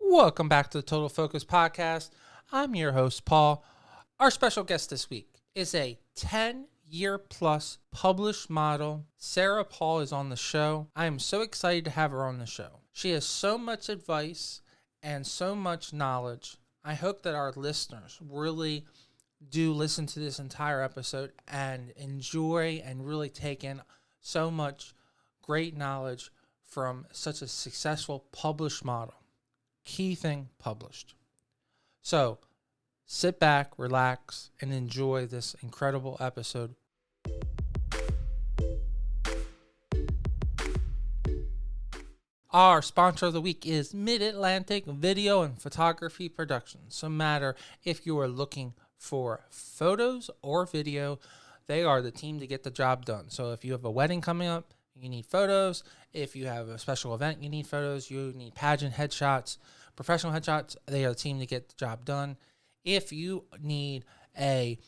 Welcome back to the Total Focus Podcast. I'm your host, Paul. Our special guest this week is a 10-year plus published model. Sarah Paul is on the show. I am so excited to have her on the show. She has so much advice and so much knowledge. I hope that our listeners really do listen to this entire episode and enjoy and really take in so much great knowledge from such a successful published model. Key thing published. So sit back, relax, and enjoy this incredible episode. Our sponsor of the week is Mid-Atlantic Video and Photography Productions. No matter if you are looking for photos or video, they are the team to get the job done. So if you have a wedding coming up, you need photos. If you have a special event, you need photos. You need pageant headshots, professional headshots. They are the team to get the job done. If you need a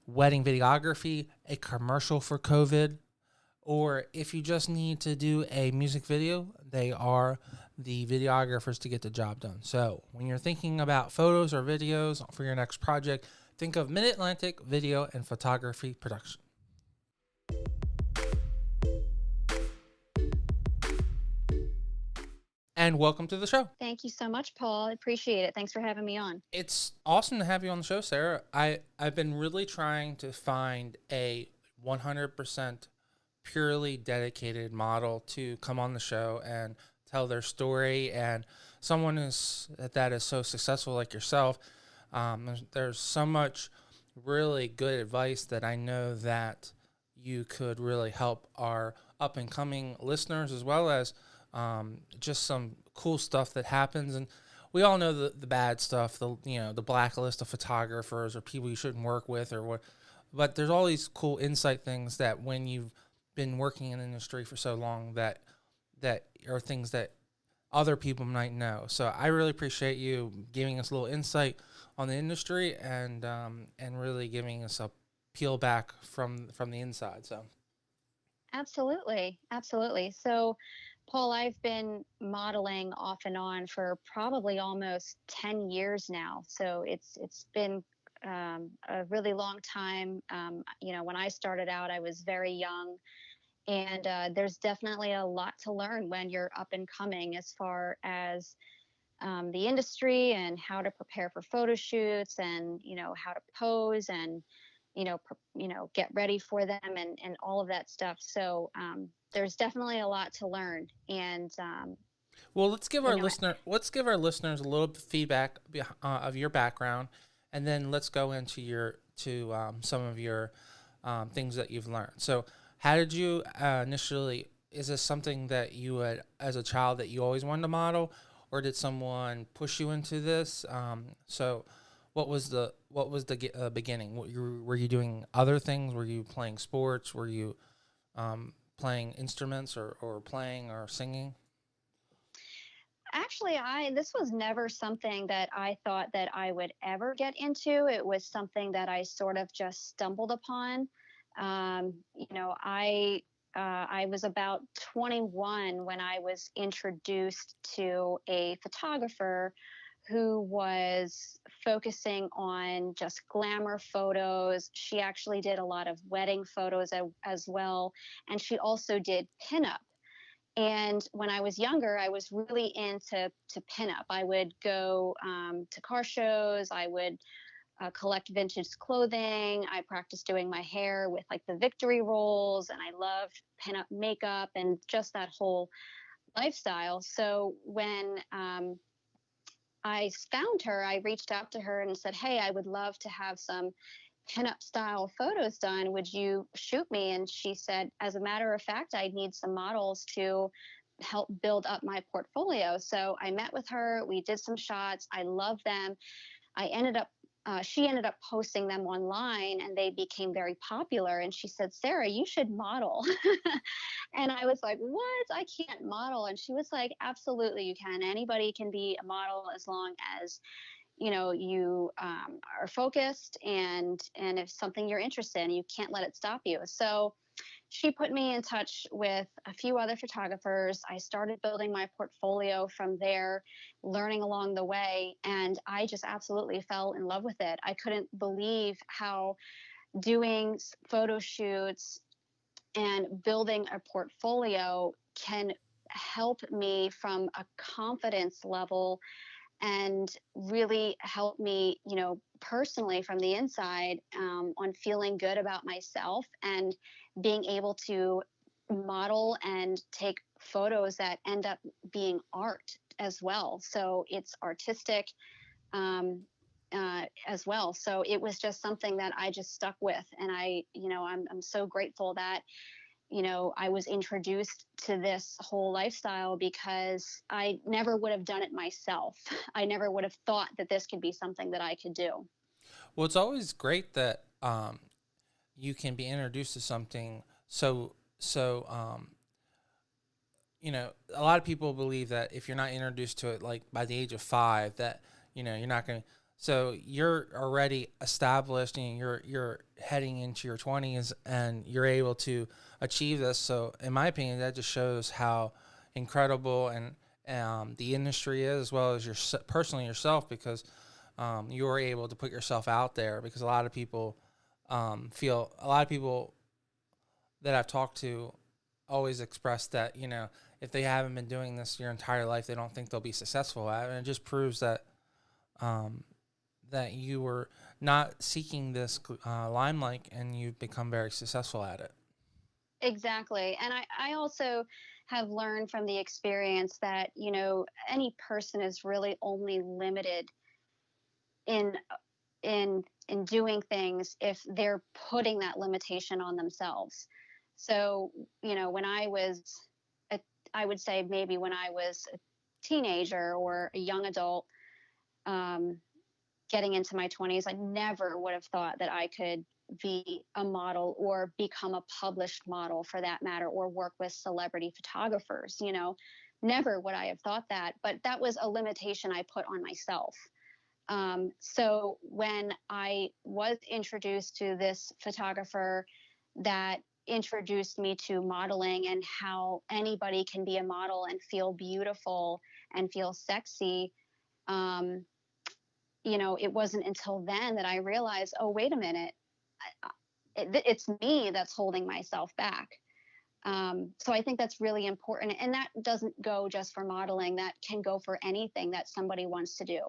wedding videography, a commercial for COVID, or if you just need to do a music video, they are the videographers to get the job done. So when you're thinking about photos or videos for your next project, think of Mid-Atlantic Video and Photography Production. And welcome to the show. Thank you so much, Paul. I appreciate it. Thanks for having me on. It's awesome to have you on the show, Sarah. I've been really trying to find a 100% purely dedicated model to come on the show and tell their story, and someone that is so successful like yourself. There's so much really good advice that I know that you could really help our up and coming listeners, as well as just some cool stuff that happens. And we all know the bad stuff, the blacklist of photographers or people you shouldn't work with or what. But there's all these cool insight things that when you've been working in the industry for so long that are things that other people might know. So I really appreciate you giving us a little insight on the industry and really giving us a peel back from the inside. So Absolutely. So, Paul, I've been modeling off and on for probably almost 10 years now. So it's been a really long time. When I started out, I was very young, and there's definitely a lot to learn when you're up and coming as far as the industry and how to prepare for photo shoots and how to pose and get ready for them and all of that stuff. So there's definitely a lot to learn. And well, let's give our listeners a little feedback of your background, and then let's go into some of your things that you've learned. So how did you initially? Is this something that you had as a child that you always wanted to model, or did someone push you into this? So what was the beginning? Were you doing other things? Were you playing sports? Were you playing instruments or playing or singing? Actually, this was never something that I thought that I would ever get into. It was something that I sort of just stumbled upon. I was about 21 when I was introduced to a photographer who was focusing on just glamour photos. She actually did a lot of wedding photos as well, and she also did pinup. And when I was younger, I was really into pinup. I would go to car shows. I would collect vintage clothing. I practiced doing my hair with like the victory rolls, and I loved pinup makeup and just that whole lifestyle. So when I found her, I reached out to her and said, "Hey, I would love to have some pinup style photos done. Would you shoot me?" And she said, "As a matter of fact, I need some models to help build up my portfolio." So I met with her. We did some shots. I loved them. She ended up posting them online, and they became very popular. And she said, "Sarah, you should model." And I was like, "What? I can't model." And she was like, "Absolutely, you can. Anybody can be a model as long as you are focused and if something you're interested in, you can't let it stop you." So she put me in touch with a few other photographers. I started building my portfolio from there, learning along the way, and I just absolutely fell in love with it. I couldn't believe how doing photo shoots and building a portfolio can help me from a confidence level and really help me, personally from the inside, on feeling good about myself and being able to model and take photos that end up being art as well. So it's artistic, as well. So it was just something that I just stuck with. And I'm so grateful that I was introduced to this whole lifestyle because I never would have done it myself. I never would have thought that this could be something that I could do. Well, it's always great that you can be introduced to something so a lot of people believe that if you're not introduced to it like by the age of 5, that you're not going to. So you're already established and you're heading into your 20s and you're able to achieve this. So in my opinion, that just shows how incredible and the industry is, as well as your personally yourself, because you were able to put yourself out there. Because a lot of people that I've talked to always express that if they haven't been doing this your entire life, they don't think they'll be successful at it. And it just proves that um, that you were not seeking this limelight, and you've become very successful at it. Exactly. And I also have learned from the experience that, any person is really only limited in in doing things if they're putting that limitation on themselves. So, when a, I would say maybe when I was a teenager or a young adult, um, getting into my 20s, I never would have thought that I could be a model or become a published model for that matter, or work with celebrity photographers. Never would I have thought that. But that was a limitation I put on myself. So when I was introduced to this photographer that introduced me to modeling and how anybody can be a model and feel beautiful and feel sexy, um, it wasn't until then that I realized, oh, wait a minute, it's me that's holding myself back. So I think that's really important. And that doesn't go just for modeling, that can go for anything that somebody wants to do.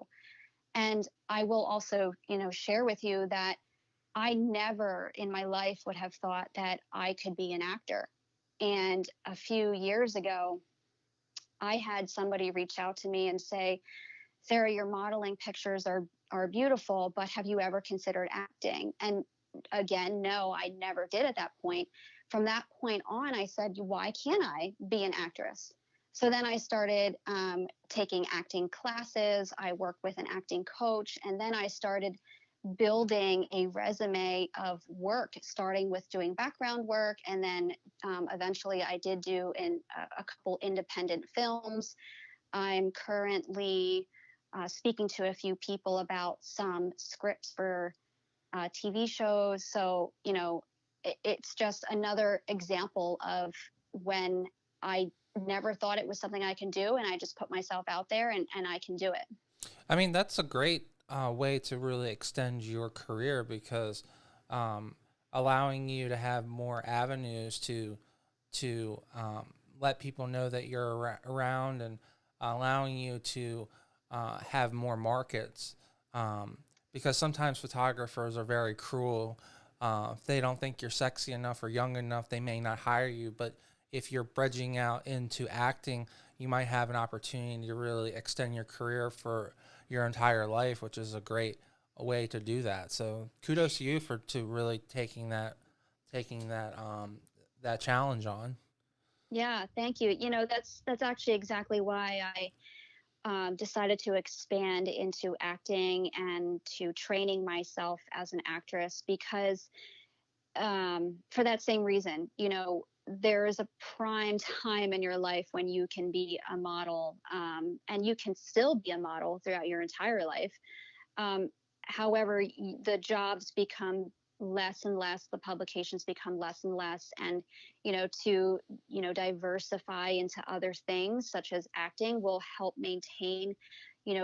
And I will also, share with you that I never in my life would have thought that I could be an actor. And a few years ago, I had somebody reach out to me and say, Sarah, your modeling pictures are beautiful, but have you ever considered acting? And again, no, I never did at that point. From that point on, I said, why can't I be an actress? So then I started taking acting classes. I worked with an acting coach, and then I started building a resume of work, starting with doing background work, and then eventually I did do in a couple independent films. I'm currently speaking to a few people about some scripts for TV shows. So, it's just another example of when I never thought it was something I can do, and I just put myself out there, and I can do it. I mean, that's a great way to really extend your career, because um, allowing you to have more avenues to let people know that you're around, and allowing you to have more markets. Because sometimes photographers are very cruel. If they don't think you're sexy enough or young enough, they may not hire you. But if you're bridging out into acting, you might have an opportunity to really extend your career for your entire life, which is a great way to do that. So kudos to you for to really taking that that challenge on. Yeah, thank you. That's actually exactly why I decided to expand into acting and to training myself as an actress, because for that same reason, there is a prime time in your life when you can be a model, and you can still be a model throughout your entire life. Um, However, the jobs become less and less, the publications become less and less, and to diversify into other things such as acting will help maintain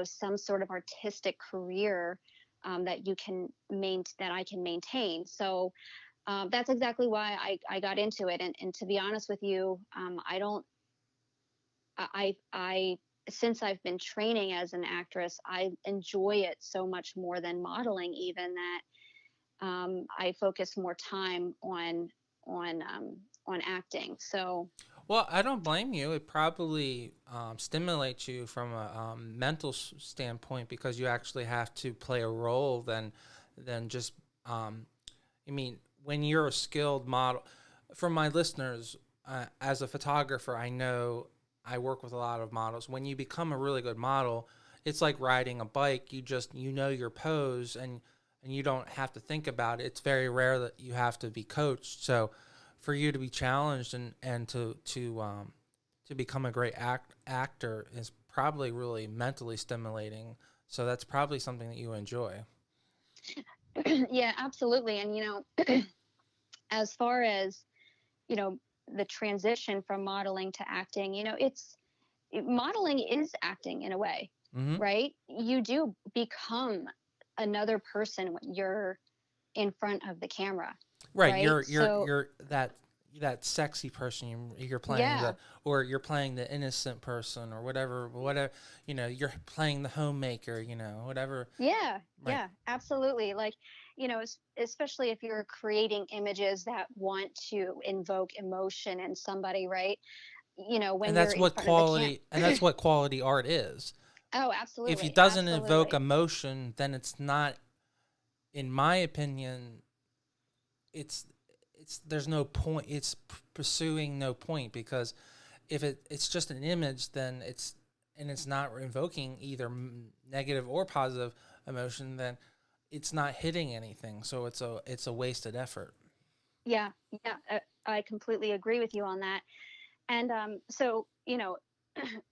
some sort of artistic career, that I can maintain. So that's exactly why I got into it. And to be honest with you, I don't I since I've been training as an actress, I enjoy it so much more than modeling, even, that I focus more time on acting. So Well, I don't blame you. It probably stimulates you from a mental standpoint, because you actually have to play a role than just. I mean, when you're a skilled model, for my listeners, as a photographer, I know I work with a lot of models. When you become a really good model, it's like riding a bike. You know your pose, and you don't have to think about it. It's very rare that you have to be coached. So for you to be challenged and to become a great actor is probably really mentally stimulating. So that's probably something that you enjoy. yeah, absolutely. And as far as you know the transition from modeling to acting, modeling is acting in a way, Mm-hmm. right? You do become another person when you're in front of the camera, Right, right? So you're that sexy person. You're playing yeah, or you're playing the innocent person, or whatever. You're playing the homemaker. Whatever. yeah, Right, yeah, absolutely. Like, especially if you're creating images that want to invoke emotion in somebody, right? and When you're that's in what front of the camera. quality art is. Oh, If it absolutely, doesn't evoke absolutely. emotion, then it's not, in my opinion, it's there's no point. It's pursuing no point, because if it's just an image, then it's not invoking either negative or positive emotion, then it's not hitting anything. So it's a wasted effort. Yeah, yeah, I completely agree with you on that. And so,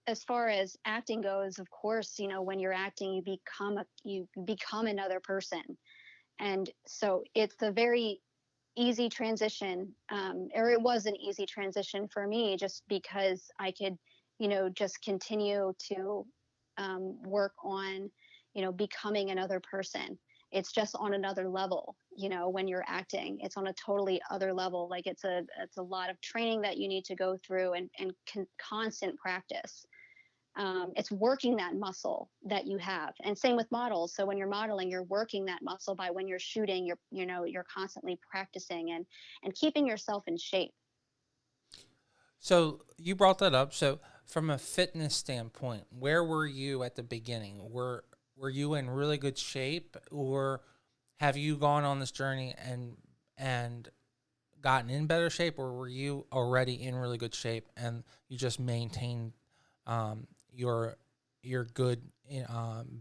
as far as acting goes, of course, when you're acting, you become another person, and so it's a very easy transition, or it was an easy transition for me, just because I could, just continue to work on, becoming another person. It's just on another level, when you're acting. It's on a totally other level. Like it's a lot of training that you need to go through, and constant practice. It's working that muscle that you have, and same with models. So when you're modeling, you're working that muscle by when you're shooting. You're constantly practicing and keeping yourself in shape. So you brought that up. So from a fitness standpoint, where were you at the beginning? Were you in really good shape, or have you gone on this journey and gotten in better shape, or were you already in really good shape and you just maintained um, your good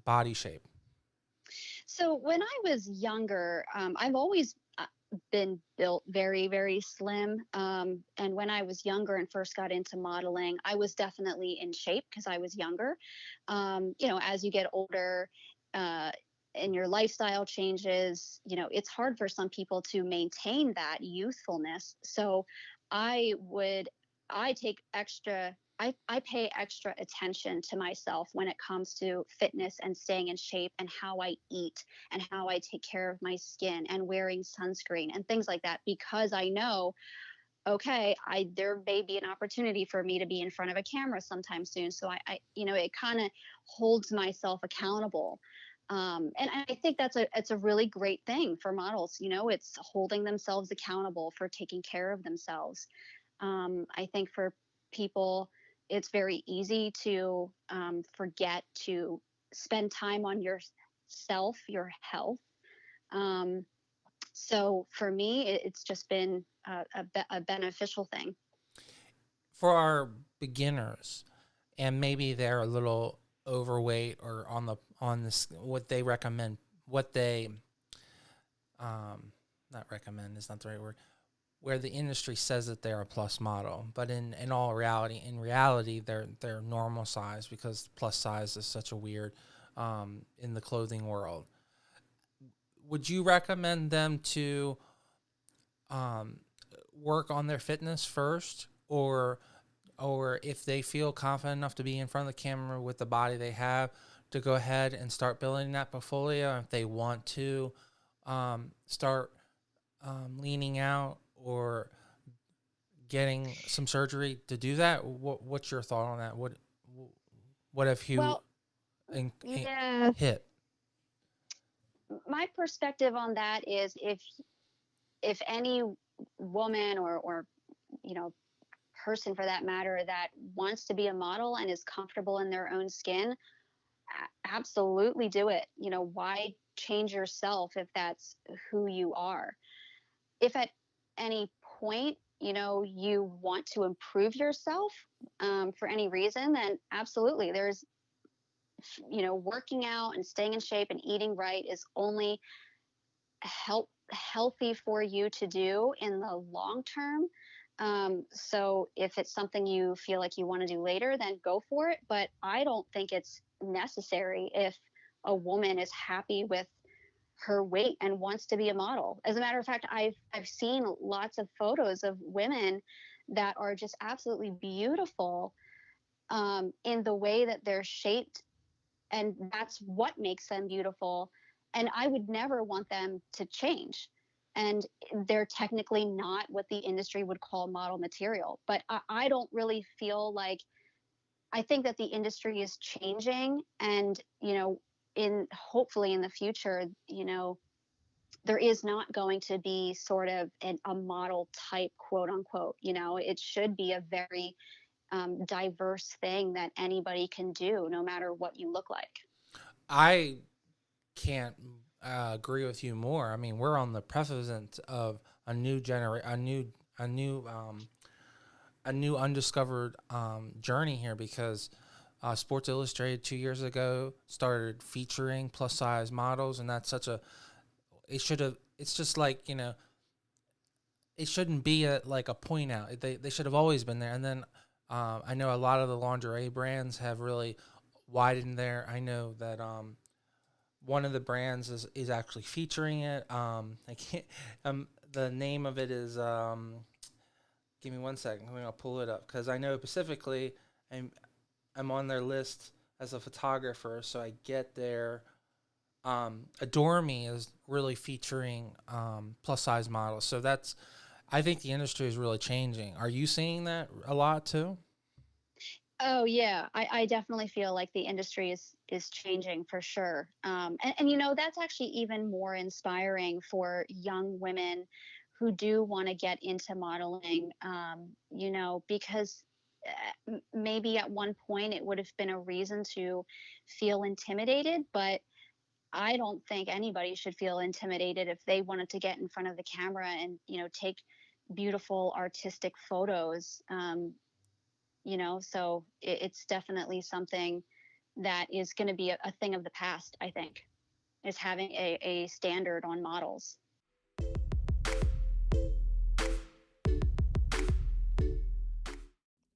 body shape? So when I was younger, I've always been built very, very slim. And when I was younger and first got into modeling, I was definitely in shape because I was younger. As you get older, uh, and your lifestyle changes, it's hard for some people to maintain that youthfulness. So I would, I take extra. I pay extra attention to myself when it comes to fitness and staying in shape, and how I eat, and how I take care of my skin, and wearing sunscreen and things like that, because I know, okay, there may be an opportunity for me to be in front of a camera sometime soon. So it kind of holds myself accountable. And I think it's a really great thing for models. It's holding themselves accountable for taking care of themselves. I think for people, it's very easy to forget to spend time on yourself, your health. Um, so for me, it's just been a beneficial thing. For our beginners, and maybe they're a little overweight, or on this, what they recommend, what they not recommend is not the right word, where the industry says that they're a plus model, but in all reality, they're normal size, because plus size is such a weird in the clothing world. would you recommend them to um, work on their fitness first, or if they feel confident enough to be in front of the camera with the body they have, to go ahead and start building that portfolio? If they want to start leaning out or getting some surgery to do that, what's your thought on that? What have you Well, yeah, hit? my perspective on that is if any woman or you know person for that matter that wants to be a model and is comfortable in their own skin, absolutely do it. Why change yourself if that's who you are? If at any point, you want to improve yourself for any reason, then absolutely. Working out and staying in shape and eating right is only healthy for you to do in the long term. So if it's something you feel like you want to do later, then go for it. But I don't think it's necessary if a woman is happy with her weight and wants to be a model. As a matter of fact, I've seen lots of photos of women that are just absolutely beautiful in the way that they're shaped, and that's what makes them beautiful. And I would never want them to change. And they're technically not what the industry would call model material. But I don't really feel like, I think that the industry is changing, and in hopefully in the future, there is not going to be sort of a model type, quote unquote. It should be a very diverse thing that anybody can do, no matter what you look like. I can't agree with you more. I mean, we're on the precipice of a new a new, a new undiscovered journey here, because Sports Illustrated 2 years ago started featuring plus size models, and that's such a, it should have. It's just like, it shouldn't be like a point out. They should have always been there. And then I know a lot of the lingerie brands have really widened there. I know that one of the brands is actually featuring it. I can't. The name of it is. Give me 1 second. I'm gonna pull it up because I know specifically. I'm on their list as a photographer, so I get their. Adore Me is really featuring plus size models. So that's. I think the industry is really changing. Are you seeing that a lot too? Oh yeah, I definitely feel like the industry is changing for sure. And that's actually even more inspiring for young women who do want to get into modeling. Because maybe at one point it would have been a reason to feel intimidated, but I don't think anybody should feel intimidated if they wanted to get in front of the camera and take beautiful artistic photos. So it's definitely something that is going to be a thing of the past, I think, is having a standard on models.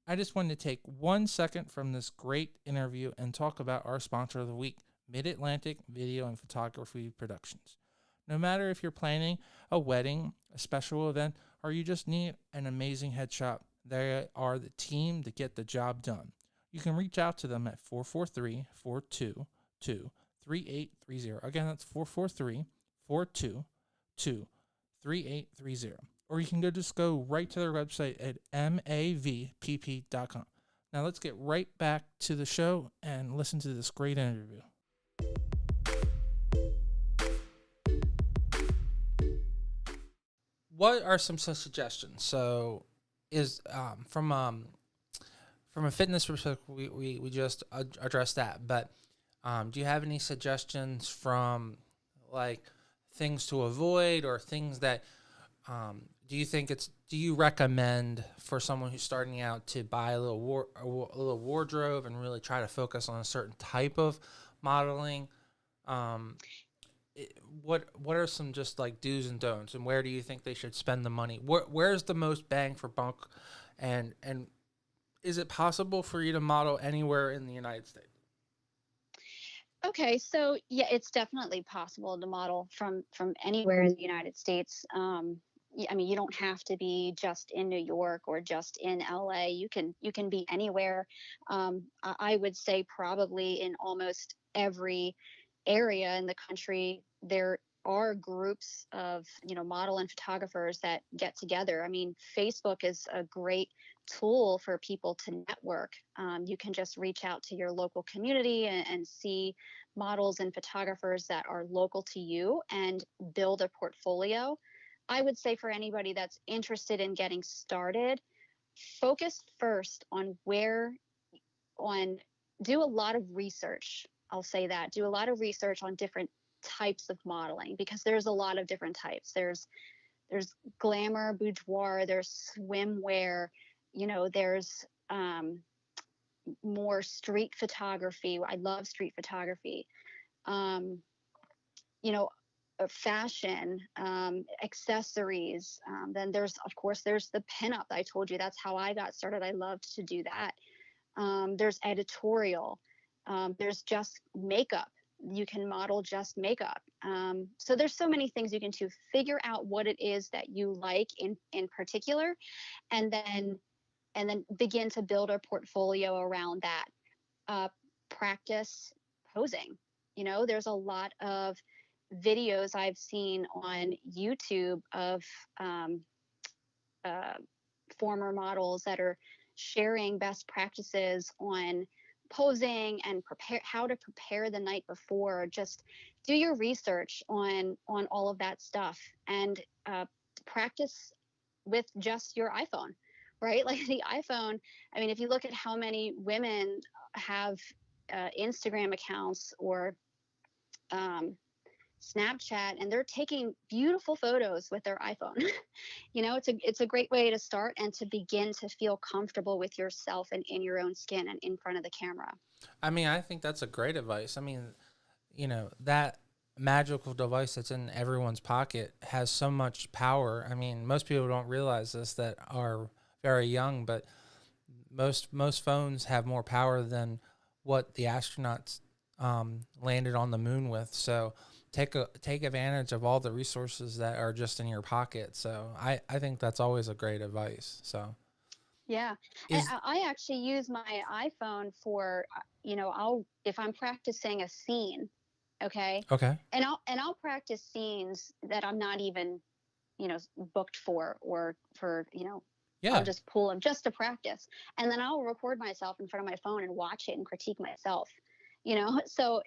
I just wanted to take 1 second from this great interview and talk about our sponsor of the week, Mid Atlantic Video and Photography Productions. No matter if you're planning a wedding, a special event, or you just need an amazing headshot, they are the team to get the job done. You can reach out to them at 443-422-3830. Again, that's 443-422-3830. Or you can just go right to their website at mavpp.com. Now let's get right back to the show and listen to this great interview. What are some suggestions? So, is from a fitness perspective, we just addressed that. But do you have any suggestions from like things to avoid or things that do you recommend for someone who's starting out to buy a little wardrobe and really try to focus on a certain type of modeling? Um, what are some just like do's and don'ts, and where do you think they should spend the money? Where's the most bang for buck, and is it possible for you to model anywhere in the United States? Okay, so yeah, it's definitely possible to model from anywhere in the United States. I mean, you don't have to be just in New York or just in LA. You can be anywhere. I would say probably in almost every area in the country there are groups of model and photographers that get together. I mean, Facebook is a great tool for people to network. You can just reach out to your local community and see models and photographers that are local to you and build a portfolio. I would say for anybody that's interested in getting started, focus first on on do a lot of research. I'll say that. Do a lot of research on different types of modeling because there's a lot of different types. There's glamour, boudoir, there's swimwear, there's more street photography. I love street photography. Um, you know, fashion, accessories. Then there's, of course, there's the pinup. I told you that's how I got started. I loved to do that. There's editorial. There's just makeup. You can model just makeup. So there's so many things you can do. Figure out what it is that you like in particular, and then begin to build a portfolio around that. Uh, Practice posing. There's a lot of videos I've seen on YouTube of um, uh, former models that are sharing best practices on posing and how to prepare the night before. Just do your research on all of that stuff and practice with just your iPhone, right? Like the iPhone. I mean, if you look at how many women have Instagram accounts or um, Snapchat, and they're taking beautiful photos with their iPhone. It's a great way to start and to begin to feel comfortable with yourself and in your own skin and in front of the camera. I mean, I think that's a great advice. I mean, that magical device that's in everyone's pocket has so much power. I mean, most people don't realize this that are very young, but most phones have more power than what the astronauts landed on the moon with. So take advantage of all the resources that are just in your pocket. So I think that's always a great advice. So Yeah. And is I actually use my iPhone for, I'll, if I'm practicing a scene, okay, okay. and I'll practice scenes that I'm not even, booked for or for, I'll Yeah. just pull them just to practice. And then I'll record myself in front of my phone and watch it and critique myself. So,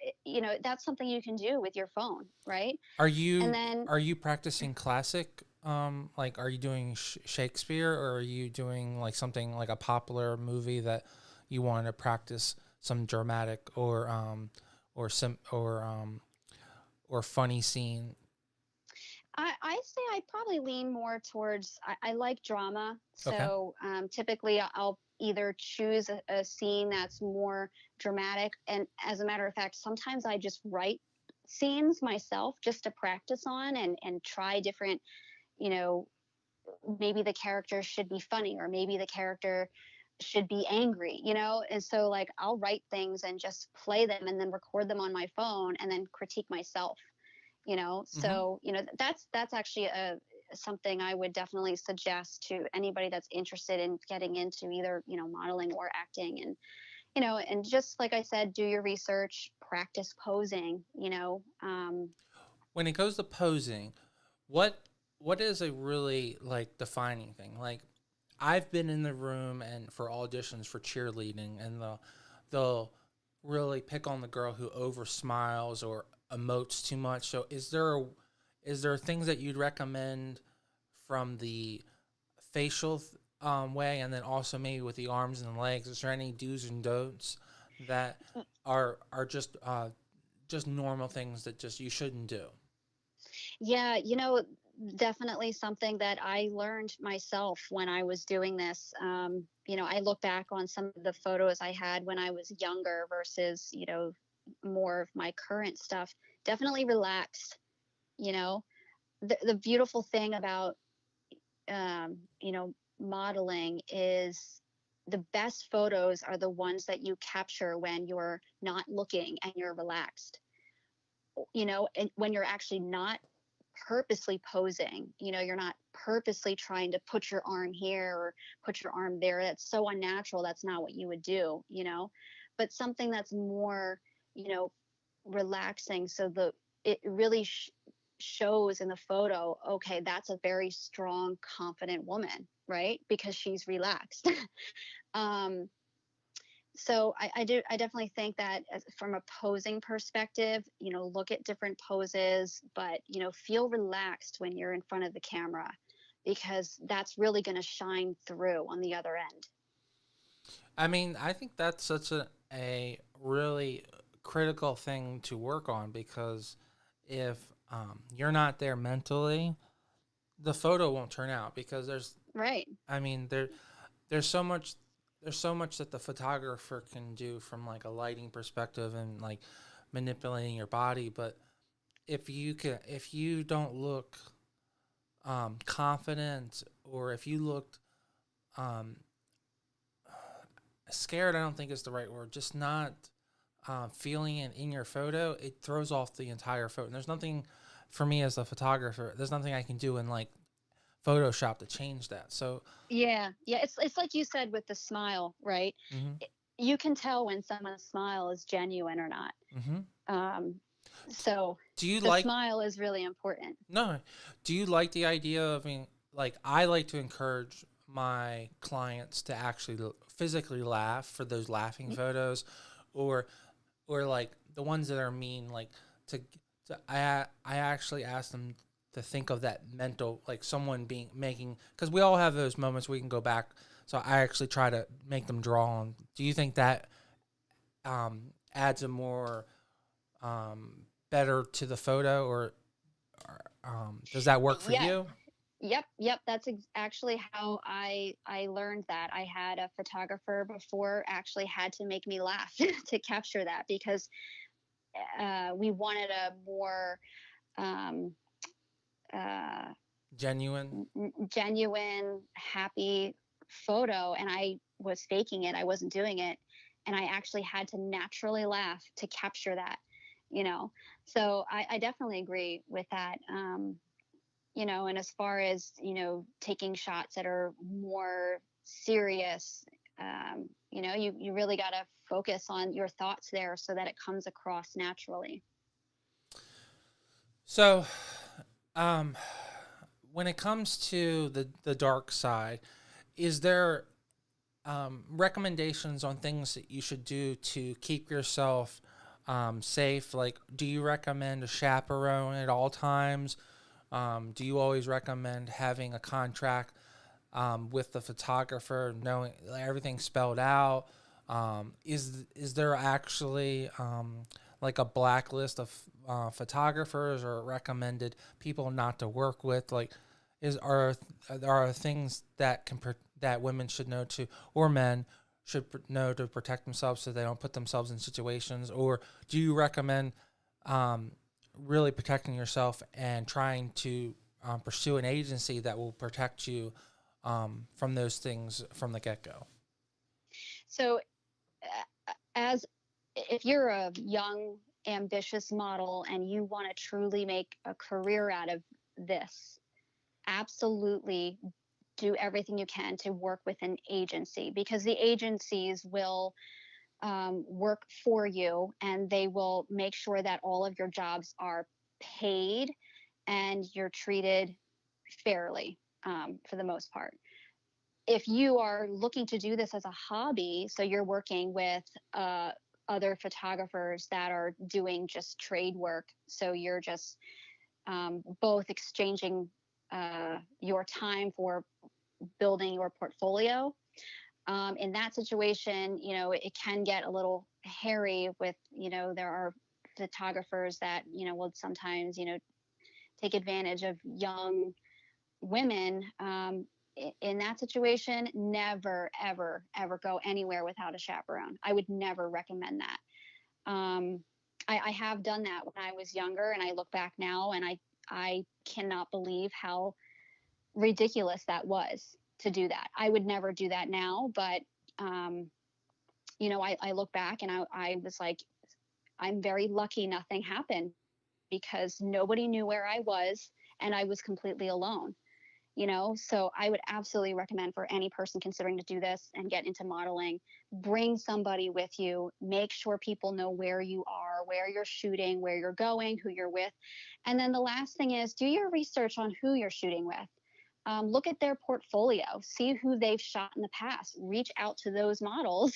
that's something you can do with your phone, right? Are And you then are you practicing classic? Like, are you doing Shakespeare, or are you doing like something like a popular movie that you want to practice some dramatic or some or funny scene? I say I probably lean more towards, I like drama. Okay. So typically I'll either choose a scene that's more dramatic. And as a matter of fact, sometimes I just write scenes myself just to practice on and try different, you know, maybe the character should be funny or maybe the character should be angry, And so like I'll write things and just play them and then record them on my phone and then critique myself. Mm-hmm. So that's actually a something I would definitely suggest to anybody that's interested in getting into either modeling or acting. And and just like I said, do your research, practice posing. When it goes to posing, what what is a really like defining thing? Like, I've been in the room and for auditions for cheerleading, and they'll really pick on the girl who over smiles or emotes too much. So is there things that you'd recommend from the facial way, and then also maybe with the arms and the legs? Is there any do's and don'ts that are just normal things that just you shouldn't do? Yeah, definitely something that I learned myself when I was doing this. I look back on some of the photos I had when I was younger versus, more of my current stuff. Definitely relaxed, you know. The beautiful thing about, modeling is the best photos are the ones that you capture when you're not looking and you're relaxed, and when you're actually not purposely posing, you're not purposely trying to put your arm here or put your arm there. That's so unnatural. That's not what you would do. But something that's more, you know, relaxing. So it really shows in the photo, okay, that's a very strong, confident woman, right? Because she's relaxed. um, I definitely think that from a posing perspective, look at different poses, but feel relaxed when you're in front of the camera, because that's really going to shine through on the other end. I mean, I think that's such a really critical thing to work on, because if you're not there mentally, the photo won't turn out, because Right. I mean, there's so much there's so much that the photographer can do from like a lighting perspective and like manipulating your body, but if you don't look confident, or if you looked um, scared, I don't think is the right word, just not feeling it in your photo, it throws off the entire photo. And there's nothing for me as a photographer, there's nothing I can do in like Photoshop to change that. So Yeah, it's like you said with the smile, right? mm-hmm, You can tell when someone's smile is genuine or not. mm-hmm. um, so Do you the like smile is really important. no? Do you like the idea of, I mean, like, I like to encourage my clients to actually physically laugh for those laughing photos, or like the ones that are mean, like to, I actually ask them to think of that mental, like someone being making, because we all have those moments we can go back. So I actually try to make them draw on. Do you think that adds a more better to the photo, or does that work for Yeah. you? Yep. That's actually how I learned that. I had a photographer before actually had to make me laugh to capture that, because we wanted a more um, uh, Genuine. genuine, happy photo, and I was faking it. I wasn't doing it, and I actually had to naturally laugh to capture that. You know, so I definitely agree with that. And as far as taking shots that are more serious, you really got to focus on your thoughts there so that it comes across naturally. So, um, when it comes to the dark side, is there recommendations on things that you should do to keep yourself safe? Like, do you recommend a chaperone at all times? Do you always recommend having a contract with the photographer, knowing everything spelled out? Is there actually like a blacklist of photographers or recommended people not to work with? Like, there are things that that women should know to, or men should know to protect themselves so they don't put themselves in situations? Or do you recommend um, really protecting yourself and trying to pursue an agency that will protect you from those things from the get go? So, as if you're a young, ambitious model and you want to truly make a career out of this, absolutely do everything you can to work with an agency, because the agencies will work for you, and they will make sure that all of your jobs are paid and you're treated fairly, for the most part. If you are looking to do this as a hobby, so you're working with other photographers that are doing just trade work, so you're just both exchanging your time for building your portfolio. In that situation, it can get a little hairy with, there are photographers that, will sometimes, take advantage of young women. In that situation, never, ever, ever go anywhere without a chaperone. I would never recommend that. Um, I have done that when I was younger, and I look back now, and I cannot believe how ridiculous that was to do that. I would never do that now, but um, I look back and I was like, I'm very lucky nothing happened because nobody knew where I was and I was completely alone. So I would absolutely recommend for any person considering to do this and get into modeling, bring somebody with you, make sure people know where you are, where you're shooting, where you're going, who you're with. And then the last thing is do your research on who you're shooting with. Look at their portfolio, see who they've shot in the past, reach out to those models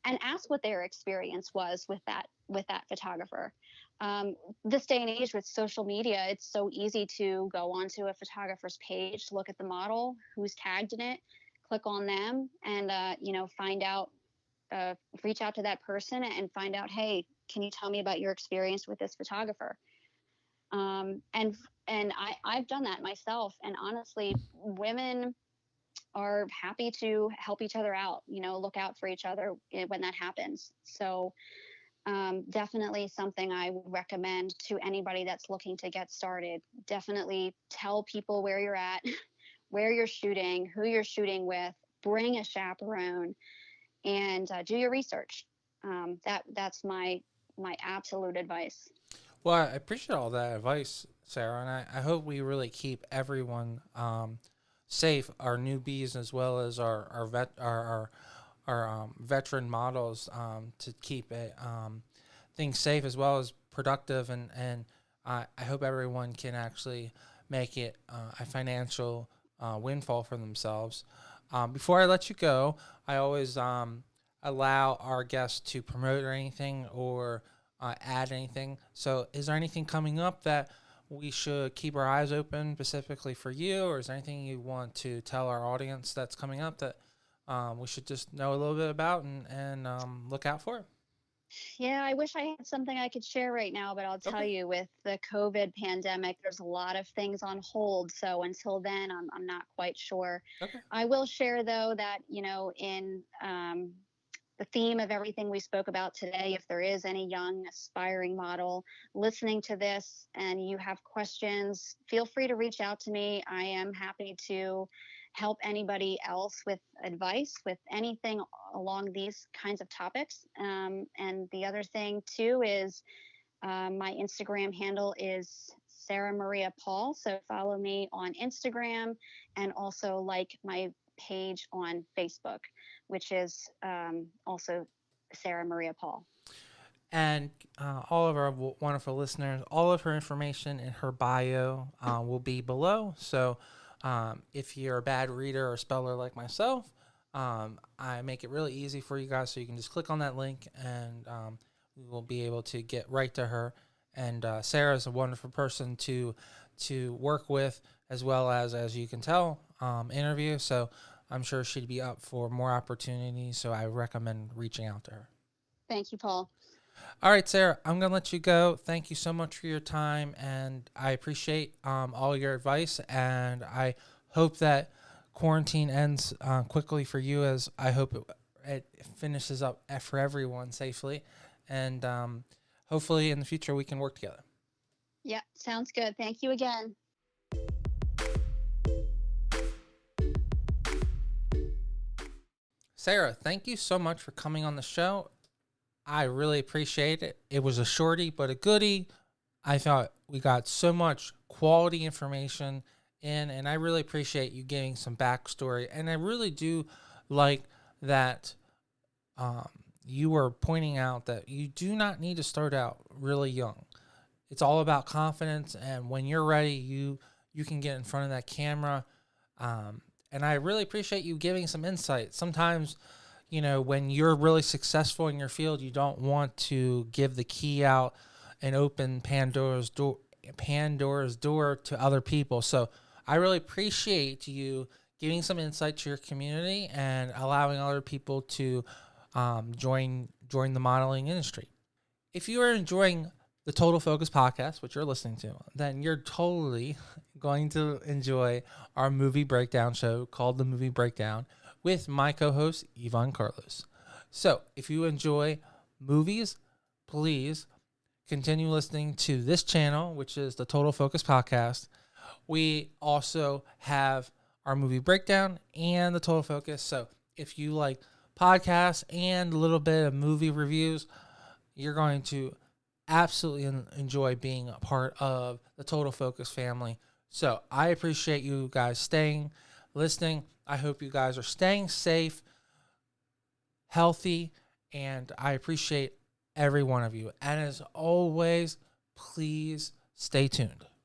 and ask what their experience was with that photographer. Um, this day and age with social media, it's so easy to go onto a photographer's page, look at the model, who's tagged in it, click on them, and find out, uh, reach out to that person and find out, hey, can you tell me about your experience with this photographer? And I've done that myself, and honestly, women are happy to help each other out, look out for each other when that happens. So definitely something I would recommend to anybody that's looking to get started. Definitely tell people where you're at, where you're shooting, who you're shooting with, bring a chaperone, and do your research. That's my absolute advice. Well, I appreciate all that advice, Sarah, and I hope we really keep everyone safe, our newbies as well as our veteran models, to keep it things safe as well as productive, and I hope everyone can actually make it a financial windfall for themselves. Before I let you go, I always allow our guests to promote anything or add anything. So, is there anything coming up that we should keep our eyes open specifically for you, or is there anything you want to tell our audience that's coming up that we should just know a little bit about and look out for? Yeah, I wish I had something I could share right now, but I'll tell Okay. you, with the COVID pandemic, there's a lot of things on hold. So until then, I'm not quite sure. Okay. I will share, though, that, in the theme of everything we spoke about today, if there is any young aspiring model listening to this and you have questions, feel free to reach out to me. I am happy to help anybody else with advice with anything along these kinds of topics. And the other thing too is my Instagram handle is Sarah Maria Paul. So follow me on Instagram and also like my page on Facebook, which is also Sarah Maria Paul. And all of our wonderful listeners, all of her information in her bio will be below. So if you're a bad reader or speller like myself, I make it really easy for you guys. So you can just click on that link and we will be able to get right to her. And Sarah is a wonderful person to work with, as well as you can tell, interview. So I'm sure she'd be up for more opportunities. So I recommend reaching out to her. Thank you, Paul. All right, Sarah, I'm going to let you go. Thank you so much for your time, and I appreciate all your advice, and I hope that quarantine ends quickly for you, as I hope it finishes up for everyone safely, and hopefully in the future we can work together. Yeah, sounds good. Thank you again. Sarah, thank you so much for coming on the show. I really appreciate it. It was a shorty, but a goodie. I thought we got so much quality information in, and I really appreciate you giving some backstory. And I really do like that you were pointing out that you do not need to start out really young. It's all about confidence, and when you're ready, you can get in front of that camera. And I really appreciate you giving some insight. Sometimes, when you're really successful in your field, you don't want to give the key out and open Pandora's door to other people. So I really appreciate you giving some insight to your community and allowing other people to join the modeling industry. If you are enjoying the Total Focus podcast, which you're listening to, then you're totally going to enjoy our movie breakdown show called The Movie Breakdown with my co-host, Yvonne Carlos. So if you enjoy movies, please continue listening to this channel, which is the Total Focus podcast. We also have our movie breakdown and the Total Focus. So if you like podcasts and a little bit of movie reviews, you're going to absolutely enjoy being a part of the Total Focus family. So I appreciate you guys listening. I hope you guys are staying safe, healthy, and I appreciate every one of you. And as always, please stay tuned.